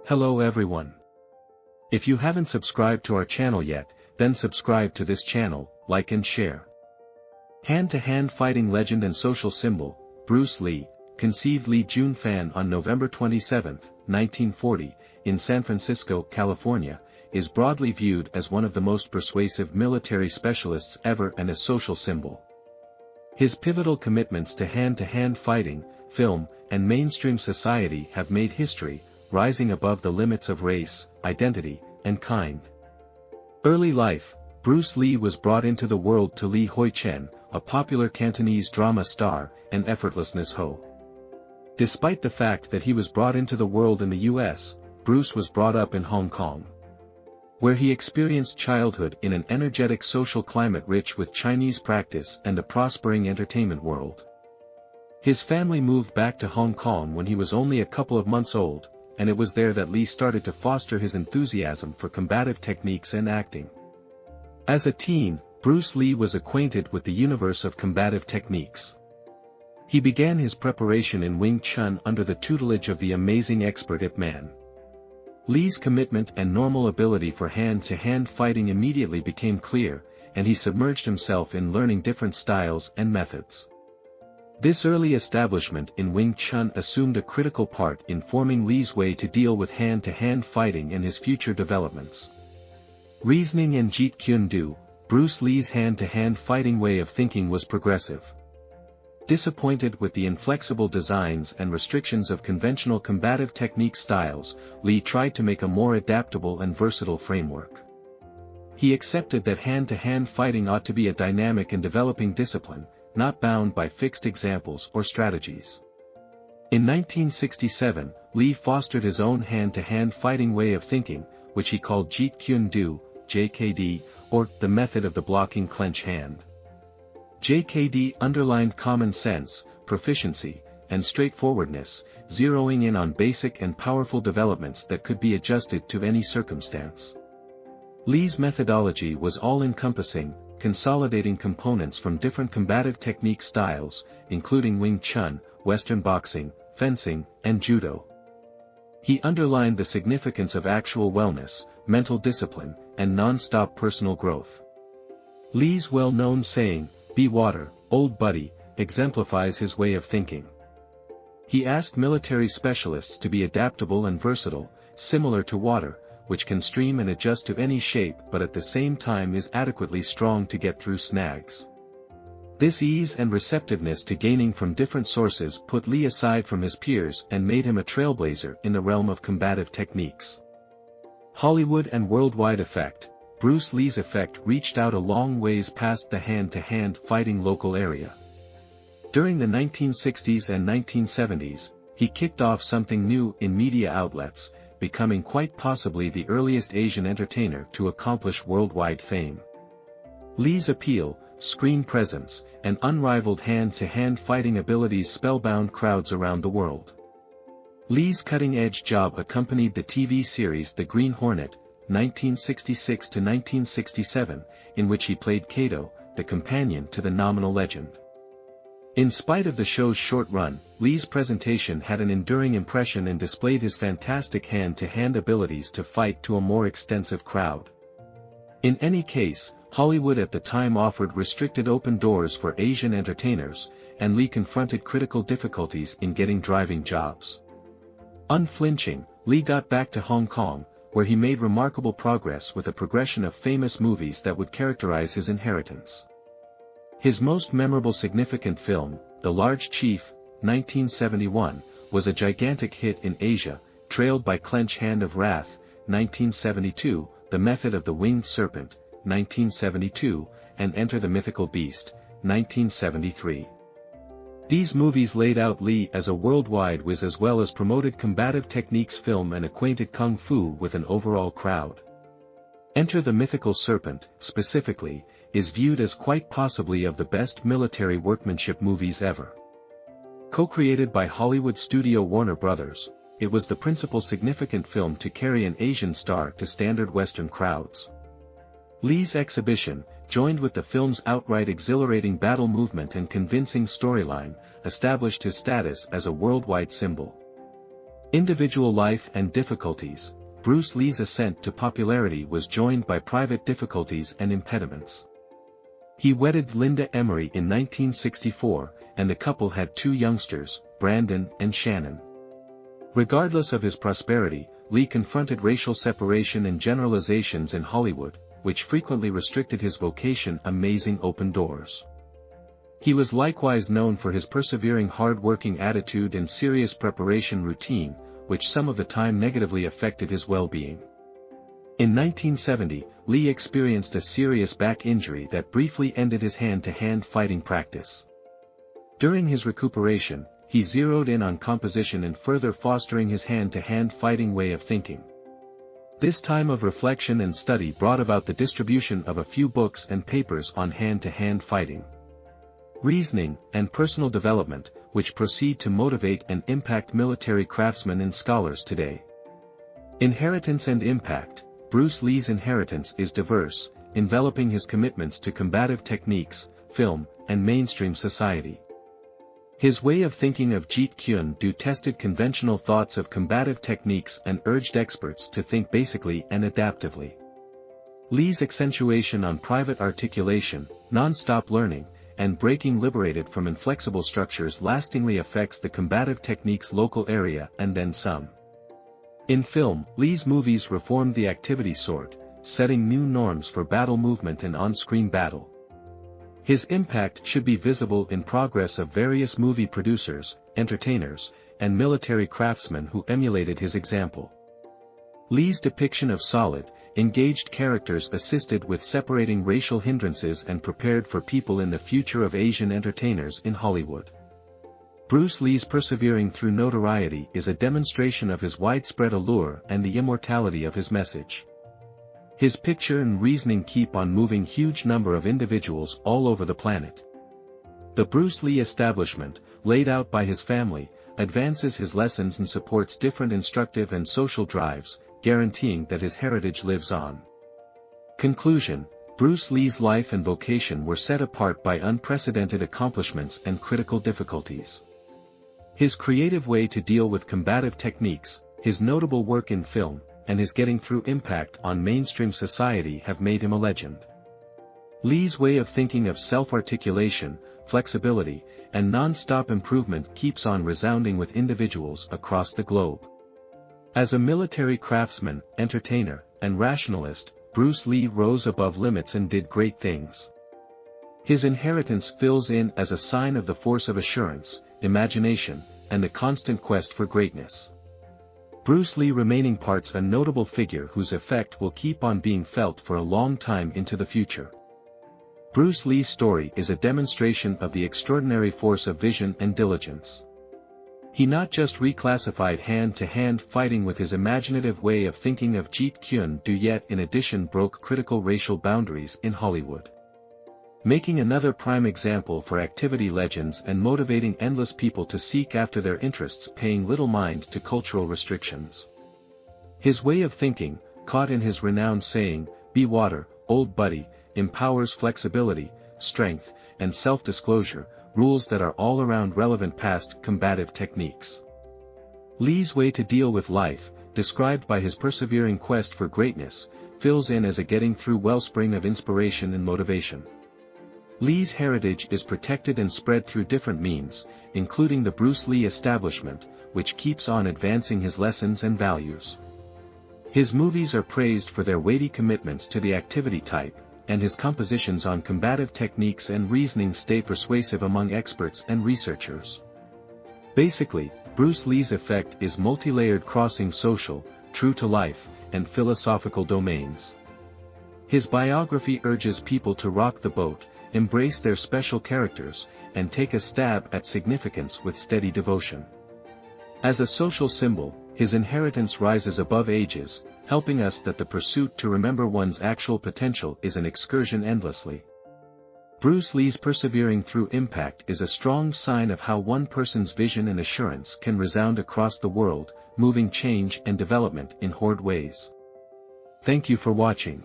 Hello everyone. If you haven't subscribed to our channel yet, then subscribe to this channel, like and share. Hand-to-hand fighting legend and social symbol, Bruce Lee, conceived Lee Jun-fan on November 27, 1940, in San Francisco, California, is broadly viewed as one of the most persuasive military specialists ever and a social symbol. His pivotal commitments to hand-to-hand fighting, film, and mainstream society have made history, rising above the limits of race, identity, and kind. Early life, Bruce Lee was brought into the world to Lee Hoi Chen, a popular Cantonese drama star, and effortlessness Ho. Despite the fact that he was brought into the world in the US, Bruce was brought up in Hong Kong, where he experienced childhood in an energetic social climate rich with Chinese practice and a prospering entertainment world. His family moved back to Hong Kong when he was only a couple of months old, and it was there that Lee started to foster his enthusiasm for combative techniques and acting. As a teen, Bruce Lee was acquainted with the universe of combative techniques. He began his preparation in Wing Chun under the tutelage of the amazing expert Ip Man. Lee's commitment and normal ability for hand-to-hand fighting immediately became clear, and he submerged himself in learning different styles and methods. This early establishment in Wing Chun assumed a critical part in forming Lee's way to deal with hand-to-hand fighting and his future developments. Reasoning and Jeet Kune Do, Bruce Lee's hand-to-hand fighting way of thinking was progressive. Disappointed with the inflexible designs and restrictions of conventional combative technique styles, Lee tried to make a more adaptable and versatile framework. He accepted that hand-to-hand fighting ought to be a dynamic and developing discipline, not bound by fixed examples or strategies. In 1967, Lee fostered his own hand-to-hand fighting way of thinking, which he called Jeet Kune Do, JKD, or the method of the blocking clench hand. JKD underlined common sense, proficiency, and straightforwardness, zeroing in on basic and powerful developments that could be adjusted to any circumstance. Lee's methodology was all-encompassing, consolidating components from different combative technique styles, including Wing Chun, Western boxing, fencing, and judo. He underlined the significance of actual wellness, mental discipline, and non-stop personal growth. Lee's well-known saying, "Be water, old buddy," exemplifies his way of thinking. He asked military specialists to be adaptable and versatile, similar to water, which can stream and adjust to any shape but at the same time is adequately strong to get through snags. This ease and receptiveness to gaining from different sources put Lee aside from his peers and made him a trailblazer in the realm of combative techniques. Hollywood and worldwide effect. Bruce Lee's effect reached out a long ways past the hand-to-hand fighting local area. During the 1960s and 1970s, he kicked off something new in media outlets, becoming quite possibly the earliest Asian entertainer to accomplish worldwide fame. Lee's appeal, screen presence, and unrivaled hand-to-hand fighting abilities spellbound crowds around the world. Lee's cutting-edge job accompanied the TV series The Green Hornet, 1966 to 1967, in which he played Kato, the companion to the nominal legend. In spite of the show's short run, Lee's presentation had an enduring impression and displayed his fantastic hand-to-hand abilities to fight to a more extensive crowd. In any case, Hollywood at the time offered restricted open doors for Asian entertainers, and Lee confronted critical difficulties in getting driving jobs. Unflinching, Lee got back to Hong Kong, where he made remarkable progress with a progression of famous movies that would characterize his inheritance. His most memorable significant film, The Large Chief, 1971, was a gigantic hit in Asia, trailed by Clench Hand of Wrath, 1972, The Method of the Winged Serpent, 1972, and Enter the Mythical Beast, 1973. These movies laid out Lee as a worldwide whiz as well as promoted combative techniques film and acquainted kung fu with an overall crowd. Enter the Mythical Serpent, specifically, is viewed as quite possibly of the best military workmanship movies ever. Co-created by Hollywood studio Warner Brothers, it was the principal significant film to carry an Asian star to standard Western crowds. Lee's exhibition, joined with the film's outright exhilarating battle movement and convincing storyline, established his status as a worldwide symbol. Individual life and difficulties. Bruce Lee's ascent to popularity was joined by private difficulties and impediments. He wedded Linda Emery in 1964, and the couple had two youngsters, Brandon and Shannon. Regardless of his prosperity, Lee confronted racial separation and generalizations in Hollywood, which frequently restricted his vocation, amazing open doors. He was likewise known for his persevering hard-working attitude and serious preparation routine, which some of the time negatively affected his well-being. In 1970, Lee experienced a serious back injury that briefly ended his hand-to-hand fighting practice. During his recuperation, he zeroed in on composition and further fostering his hand-to-hand fighting way of thinking. This time of reflection and study brought about the distribution of a few books and papers on hand-to-hand fighting, reasoning, and personal development, which proceed to motivate and impact military craftsmen and scholars today. Inheritance and impact. Bruce Lee's inheritance is diverse, enveloping his commitments to combative techniques, film, and mainstream society. His way of thinking of Jeet Kune Do tested conventional thoughts of combative techniques and urged experts to think basically and adaptively. Lee's accentuation on private articulation, non-stop learning, and breaking liberated from inflexible structures lastingly affects the combative technique's local area and then some. In film, Lee's movies reformed the activity sort, setting new norms for battle movement and on-screen battle. His impact should be visible in progress of various movie producers, entertainers, and military craftsmen who emulated his example. Lee's depiction of solid, engaged characters assisted with separating racial hindrances and prepared for people in the future of Asian entertainers in Hollywood. Bruce Lee's persevering through notoriety is a demonstration of his widespread allure and the immortality of his message. His picture and reasoning keep on moving huge number of individuals all over the planet. The Bruce Lee establishment, laid out by his family, advances his lessons and supports different instructive and social drives, guaranteeing that his heritage lives on. Conclusion. Bruce Lee's life and vocation were set apart by unprecedented accomplishments and critical difficulties. His creative way to deal with combative techniques, his notable work in film, and his getting through impact on mainstream society have made him a legend. Lee's way of thinking of self-articulation, flexibility, and non-stop improvement keeps on resounding with individuals across the globe. As a military craftsman, entertainer, and rationalist, Bruce Lee rose above limits and did great things. His inheritance fills in as a sign of the force of assurance, imagination, and the constant quest for greatness. Bruce Lee remaining parts a notable figure whose effect will keep on being felt for a long time into the future. Bruce Lee's story is a demonstration of the extraordinary force of vision and diligence. He not just reclassified hand-to-hand fighting with his imaginative way of thinking of Jeet Kune Do, yet in addition broke critical racial boundaries in Hollywood, making another prime example for activity legends and motivating endless people to seek after their interests, paying little mind to cultural restrictions. His way of thinking, caught in his renowned saying, "Be water, old buddy," empowers flexibility, strength, and self-disclosure, rules that are all around relevant past combative techniques. Lee's way to deal with life, described by his persevering quest for greatness, fills in as a getting through wellspring of inspiration and motivation. Lee's heritage is protected and spread through different means, including the Bruce Lee establishment, which keeps on advancing his lessons and values. His movies are praised for their weighty commitments to the activity type, and his compositions on combative techniques and reasoning stay persuasive among experts and researchers. Basically, Bruce Lee's effect is multi-layered, crossing social, true-to-life, and philosophical domains. His biography urges people to rock the boat, embrace their special characters, and take a stab at significance with steady devotion. As a social symbol, his inheritance rises above ages, helping us that the pursuit to remember one's actual potential is an excursion endlessly. Bruce Lee's persevering through impact is a strong sign of how one person's vision and assurance can resound across the world, moving change and development in horde ways. Thank you for watching.